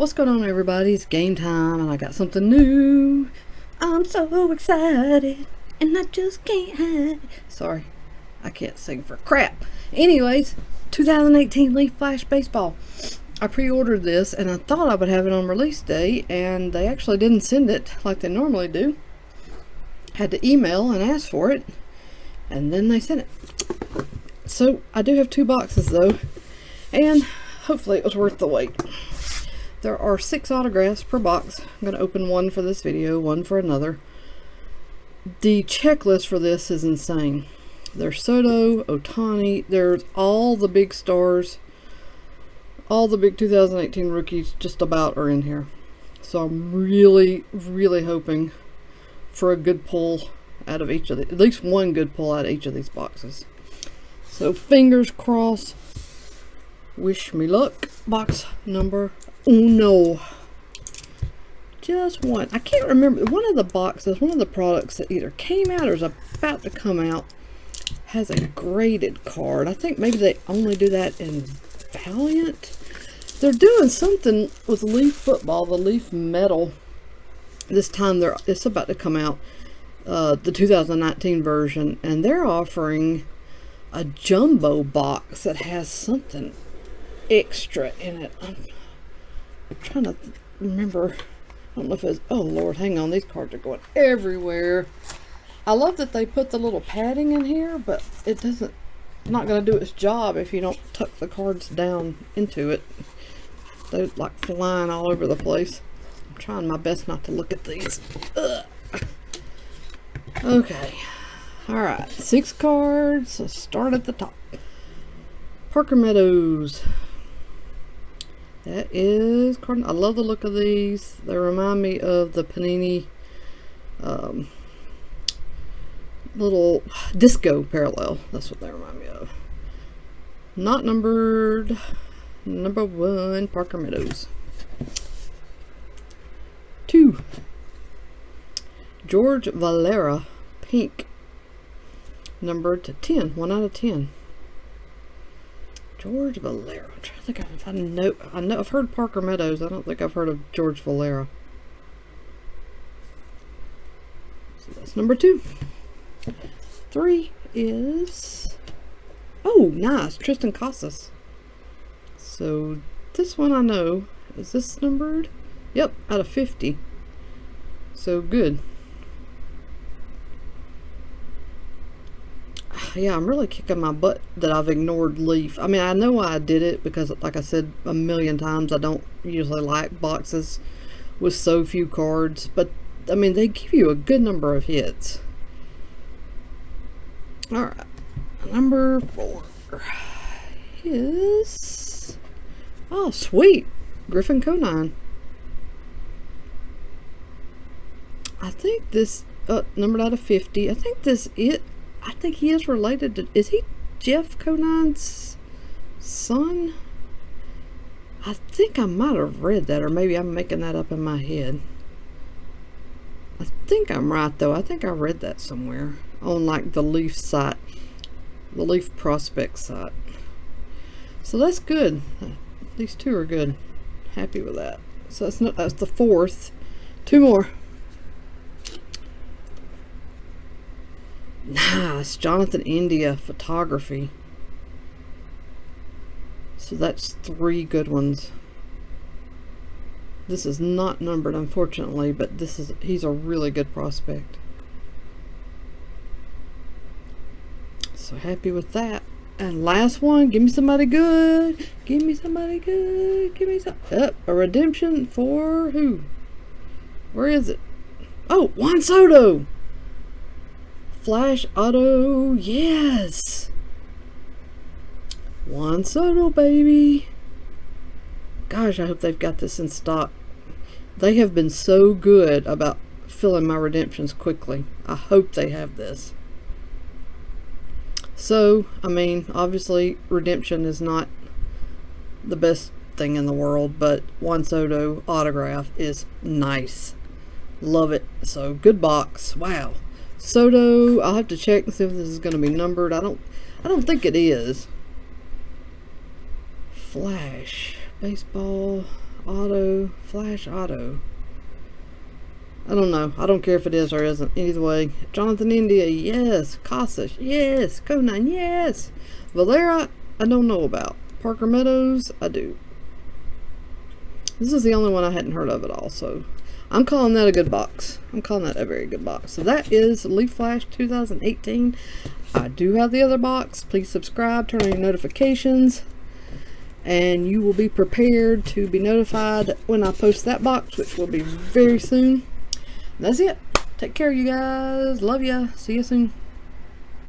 What's going on, everybody? It's game time and I got something new. I'm so excited and I just can't hide. Sorry, I can't sing for crap. Anyways, 2018 Leaf Flash Baseball. I pre-ordered this and I thought I would have it on release day, and they actually didn't send it like they normally do. Had to email and ask for it, and then they sent it. So I do have 2 boxes though, and hopefully it was worth the wait. There are 6 autographs per box. I'm going to open one for this video, one for another. The checklist for this is insane. There's Soto, Ohtani, there's all the big stars, all the big 2018 rookies just about are in here. So I'm really hoping for a good pull out of each of the, at least one good pull out of each of these boxes. So fingers crossed. Wish me luck. Box number uno. Just one. I can't remember. One of the boxes, one of the products that either came out or is about to come out has a graded card. I think maybe they only do that in Valiant. They're doing something with Leaf football, the Leaf metal. This time it's about to come out, the 2019 version, and they're offering a jumbo box that has something extra in it. I'm trying to remember. I don't know if it's, oh Lord, hang on, these cards are going everywhere. I love that they put the little padding in here, but it doesn't, not going to do its job if you don't tuck the cards down into it. They're like flying all over the place. I'm trying my best not to look at these. Ugh. Okay, alright, 6 cards. Let's start at the top. Parker Meadows. That is card. I love the look of these. They remind me of the Panini little disco parallel. That's what they remind me of. Not numbered. Number 1, Parker Meadows. 2, George Valera, pink. Numbered to 10. 1 out of 10. George Valera. I'm trying to think if I know. I've heard Parker Meadows. I don't think I've heard of George Valera. So that's number 2. 3 is, oh, nice, Tristan Casas. So this one I know. Is this numbered? Yep, out of 50. So good. Yeah, I'm really kicking my butt that I've ignored Leaf. I mean, I know why I did it, because like I said a million times, I don't usually like boxes with so few cards, but I mean, they give you a good number of hits. Alright, number 4 is, oh sweet, Griffin Conine. I think this, numbered out of 50. I think he is related to, is he Jeff Conine's son? I think I might have read that, or maybe I'm making that up in my head. I think I'm right though. I think I read that somewhere on like the Leaf site, the Leaf prospect site. So that's good. These 2 are good. Happy with that. So that's the 4th. 2 more. Nice, Jonathan India, photography. So that's 3 good ones. This is not numbered, unfortunately, but he's a really good prospect. So happy with that. And last one, give me somebody good. Give me somebody good. Give me some. A redemption for who? Where is it? Oh, Juan Soto. Flash auto, yes. Juan Soto, baby. Gosh, I hope they've got this in stock. They have been so good about filling my redemptions quickly. I hope they have this. So, I mean, obviously redemption is not the best thing in the world, but Juan Soto autograph is nice. Love it. So good box. Wow. Soto, I'll have to check and see if this is going to be numbered. I don't think it is. Flash baseball Auto, Flash Auto. I don't know. I don't care if it is or isn't. Either way. Jonathan India, yes. Casas, yes. Conan, yes. Valera, I don't know about. Parker Meadows, I do. This is the only one I hadn't heard of at all, so I'm calling that a good box. I'm calling that a very good box. So that is Leaf Flash 2018. I do have the other box. Please subscribe, turn on your notifications, and you will be prepared to be notified when I post that box, which will be very soon. That's it. Take care, you guys. Love ya. See you soon.